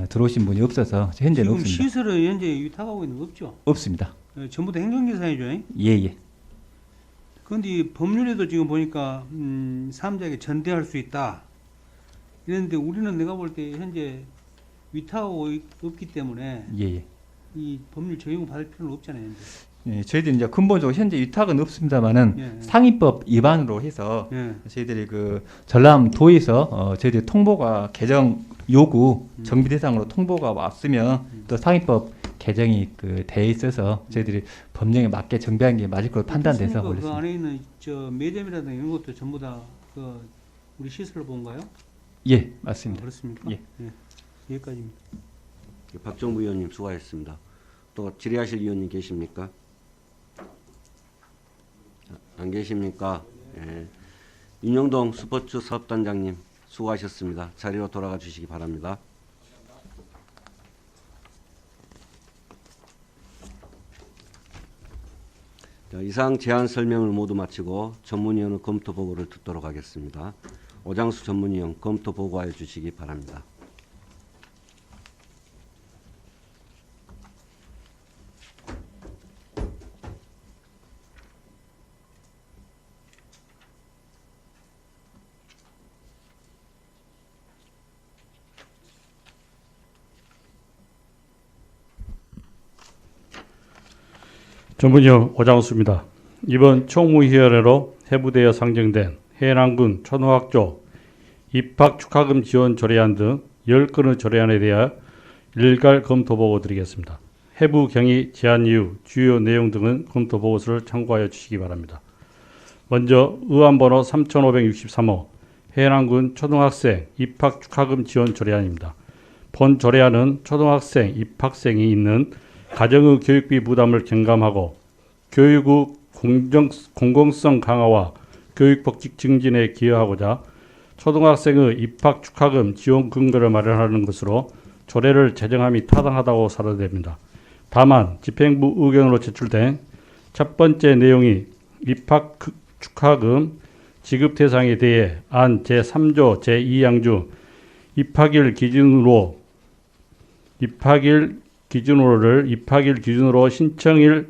들어오신 분이 없어서 현재는 지금 없습니다. 시설을 현재 위탁하고 있는 거 없죠? 없습니다. 전부 다 행정재산이죠. 예예. 그런데 법률에도 지금 보니까 사람자에게 전대할 수 있다. 이랬는데 우리는 내가 볼 때 현재 위탁하고 없기 때문에 예예. 이 법률 적용 받을 필요는 없잖아요. 현재. 예, 저희들이 이제 근본적으로 현재 위탁은 없습니다만은 예. 상위법 위반으로 해서 예. 저희들이 그 전람도에서 저희들이 통보가 개정 요구 정비 대상으로 통보가 왔으면 또 상위법 개정이 돼 있어서 저희들이 법령에 맞게 정비한 게 맞을 것으로 판단돼서 그 올렸습니다. 안에 있는 매점이라든가 이런 것도 전부 다 우리 시설로 본가요? 예, 맞습니다. 그렇습니까? 예. 여기까지입니다. 박정부 위원님 수고하셨습니다. 또 질의하실 위원님 계십니까? 안 계십니까? 예. 윤영동 스포츠 사업단장님 수고하셨습니다. 자리로 돌아가 주시기 바랍니다. 자, 이상 제안 설명을 모두 마치고 전문위원의 검토 보고를 듣도록 하겠습니다. 오장수 전문위원 검토 보고해 주시기 바랍니다. 전문위원 오장수입니다. 이번 총무위원회로 해부되어 상정된 해남군 초등학교 입학 축하금 지원 조례안 등 10건의 조례안에 대하여 일괄 검토 보고 드리겠습니다. 해부 경위, 제안 이유, 주요 내용 등은 검토 보고서를 참고하여 주시기 바랍니다. 먼저 의안번호 3563호 해남군 초등학생 입학 축하금 지원 조례안입니다. 본 조례안은 초등학생 입학생이 있는 가정의 교육비 부담을 경감하고 교육의 공공성 강화와 교육복지 증진에 기여하고자 초등학생의 입학 축하금 지원 근거를 마련하는 것으로 조례를 제정함이 타당하다고 사료됩니다. 다만 집행부 의견으로 제출된 첫 번째 내용이 입학 축하금 지급 대상에 대해 안 제3조 제2항 중 입학일 기준으로를 입학일 기준으로 신청일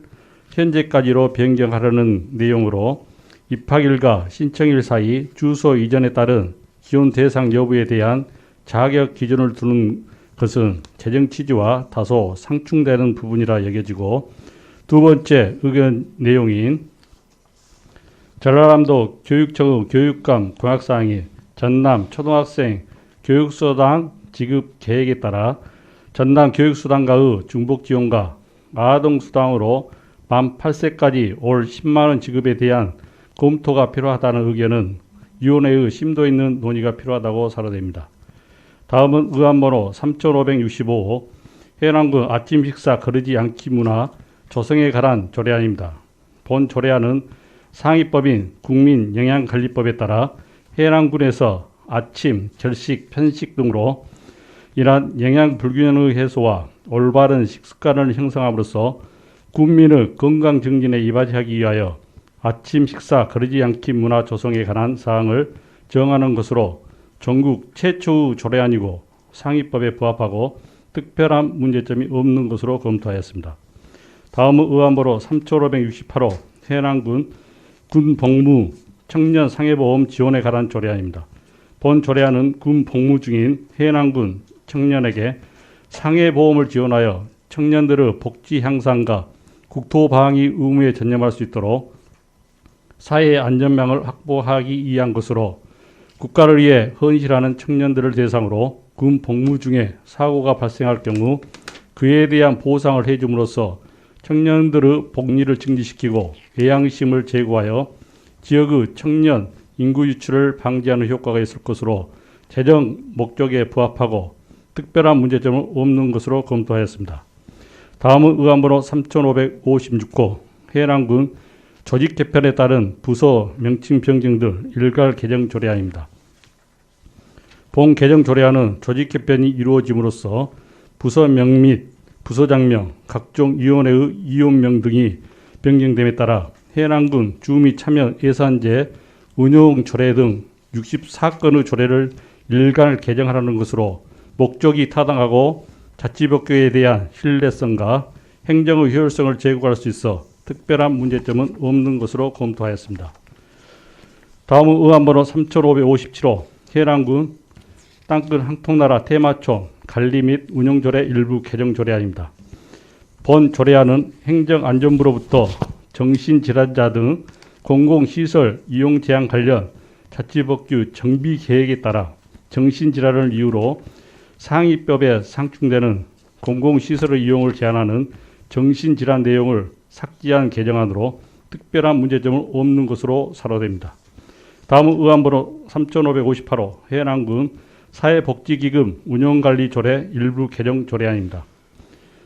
현재까지로 변경하려는 내용으로 입학일과 신청일 사이 주소 이전에 따른 지원 대상 여부에 대한 자격 기준을 두는 것은 재정 취지와 다소 상충되는 부분이라 여겨지고, 두 번째 의견 내용인 전라남도 교육청의 교육감 공약사항이 전남 초등학생 교육수당 지급 계획에 따라 전남 교육수당과의 중복지원과 아동수당으로 만 8세까지 올 10만 원 지급에 대한 검토가 필요하다는 의견은 위원회의 심도 있는 논의가 필요하다고 사료됩니다. 다음은 의안번호 3565 해남군 아침 식사 거르지 않기 문화 조성에 관한 조례안입니다. 본 조례안은 상위법인 국민영양관리법에 따라 해남군에서 아침, 결식, 편식 등으로 인한 영양 불균형의 해소와 올바른 식습관을 형성함으로써 국민의 건강 증진에 이바지하기 위하여 아침 식사 거르지 않기 문화 조성에 관한 사항을 정하는 것으로 전국 최초의 조례안이고 상위법에 부합하고 특별한 문제점이 없는 것으로 검토하였습니다. 다음은 의안번호 3568호 해남군 군 복무 청년 상해보험 지원에 관한 조례안입니다. 본 조례안은 군 복무 중인 해남군 청년에게 상해보험을 지원하여 청년들의 복지 향상과 국토 방위 의무에 전념할 수 있도록 사회의 안전망을 확보하기 위한 것으로 국가를 위해 헌신하는 청년들을 대상으로 군 복무 중에 사고가 발생할 경우 그에 대한 보상을 해줌으로써 청년들의 복리를 증진시키고 애양심을 제고하여 지역의 청년 인구 유출을 방지하는 효과가 있을 것으로 재정 목적에 부합하고 특별한 문제점은 없는 것으로 검토하였습니다. 다음은 의안번호 3556호 해남군 조직 개편에 따른 부서 명칭 변경 등 일괄 개정 조례안입니다. 본 개정 조례안은 조직 개편이 이루어짐으로써 부서명 및 부서장명, 각종 위원회의 이원명 등이 변경됨에 따라 해남군 주 및 참여 예산제 운용 조례 등 64건의 조례를 일괄 개정하라는 것으로 목적이 타당하고 자치법규에 대한 신뢰성과 행정의 효율성을 제고할 수 있어 특별한 문제점은 없는 것으로 검토하였습니다. 다음은 의안번호 3557호 해남군 땅끝 한통나라 테마촌 관리 및 운영조례 일부 개정 조례안입니다. 본 조례안은 행정안전부로부터 정신질환자 등 공공시설 이용 제한 관련 자치법규 정비 계획에 따라 정신질환을 이유로 상위법에 상충되는 공공시설의 이용을 제한하는 정신질환 내용을 삭제한 개정안으로 특별한 문제점은 없는 것으로 사료됩니다. 다음은 의안번호 3558호 해남군 사회복지기금 운영관리조례 일부 개정 조례안입니다.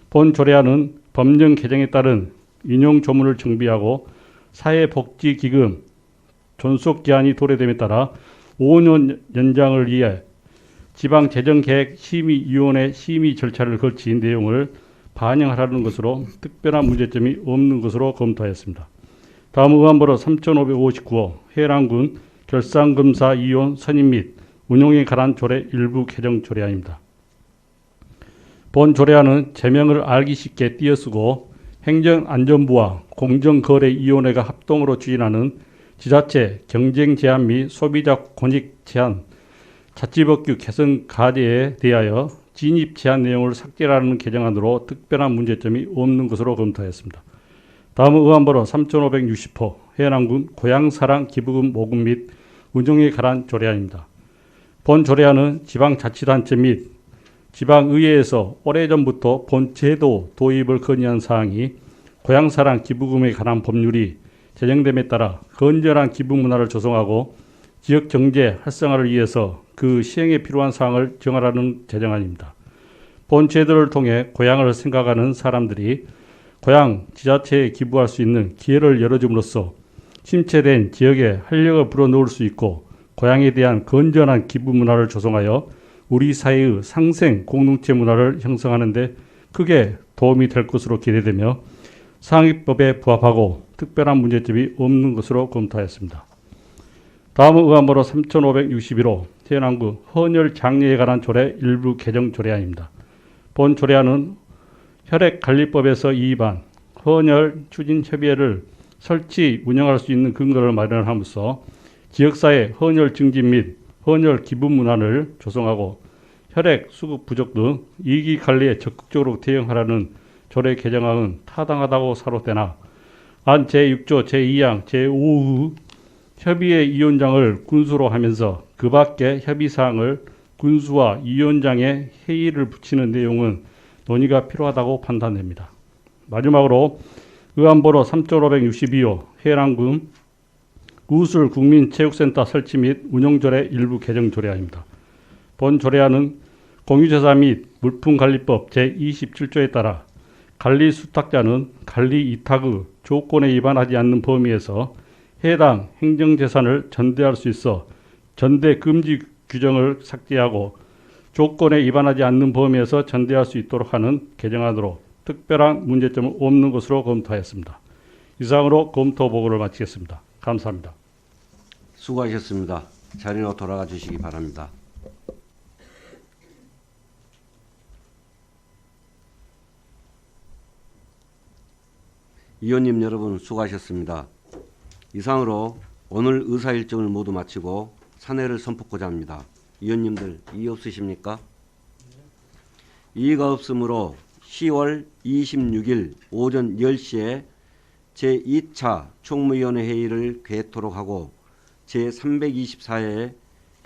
본 조례안은 법령 개정에 따른 인용조문을 정비하고 사회복지기금 존속기한이 도래됨에 따라 5년 연장을 위해 지방재정계획심의위원회 심의 절차를 거친 내용을 반영하라는 것으로 특별한 문제점이 없는 것으로 검토하였습니다. 다음 의안번호 3559호 해남군 결산검사 이원 선임 및 운용에 관한 조례 일부 개정 조례안입니다. 본 조례안은 제명을 알기 쉽게 띄어쓰고 행정안전부와 공정거래위원회가 합동으로 추진하는 지자체 경쟁 제한 및 소비자 권익 제한 자치법규 개선 과제에 대하여 진입 제한 내용을 삭제하라는 개정안으로 특별한 문제점이 없는 것으로 검토하였습니다. 다음은 의안번호 3560호 해남군 고향사랑 기부금 모금 및 운용에 관한 조례안입니다. 본 조례안은 지방자치단체 및 지방의회에서 오래전부터 본 제도 도입을 건의한 사항이 고향사랑 기부금에 관한 법률이 제정됨에 따라 건전한 기부 문화를 조성하고 지역 경제 활성화를 위해서 그 시행에 필요한 사항을 정하라는 제정안입니다. 본 제도를 통해 고향을 생각하는 사람들이 고향 지자체에 기부할 수 있는 기회를 열어줌으로써 침체된 지역에 활력을 불어넣을 수 있고 고향에 대한 건전한 기부 문화를 조성하여 우리 사회의 상생 공동체 문화를 형성하는 데 크게 도움이 될 것으로 기대되며 상위법에 부합하고 특별한 문제점이 없는 것으로 검토하였습니다. 다음은 의안번호 3561호 해남군 헌혈 장려에 관한 조례 일부 개정 조례안입니다. 본 조례안은 혈액관리법에서 위반, 헌혈 추진 협의회를 설치 운영할 수 있는 근거를 마련함으로써 지역사회 헌혈 증진 및 헌혈 기부 문화를 조성하고 혈액 수급 부족 등 이기 관리에 적극적으로 대응하라는 조례 개정안은 타당하다고 사료되나 안 제6조 제2항 제5의 협의회 위원장을 군수로 하면서 그 밖의 협의사항을 군수와 위원장의 회의를 붙이는 내용은 논의가 필요하다고 판단됩니다. 마지막으로 의안번호 3562호 해남군 구술 국민체육센터 설치 및 운영조례 일부 개정 조례안입니다. 본 조례안은 공유재사 및 물품관리법 제27조에 따라 관리 수탁자는 관리 이탁의 조건에 위반하지 않는 범위에서 해당 행정재산을 전대할 수 있어 전대 금지 규정을 삭제하고 조건에 위반하지 않는 범위에서 전대할 수 있도록 하는 개정안으로 특별한 문제점은 없는 것으로 검토하였습니다. 이상으로 검토 보고를 마치겠습니다. 감사합니다. 수고하셨습니다. 자리로 돌아가 주시기 바랍니다. 위원님 여러분 수고하셨습니다. 이상으로 오늘 의사 일정을 모두 마치고 사내를 선포하고자 합니다. 위원님들 이의 없으십니까? 이의가 없으므로 10월 26일 오전 10시에 제2차 총무위원회 회의를 개토록 하고 제324회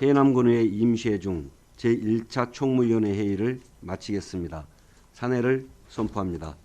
해남군의 임시회 중 제1차 총무위원회 회의를 마치겠습니다. 사내를 선포합니다.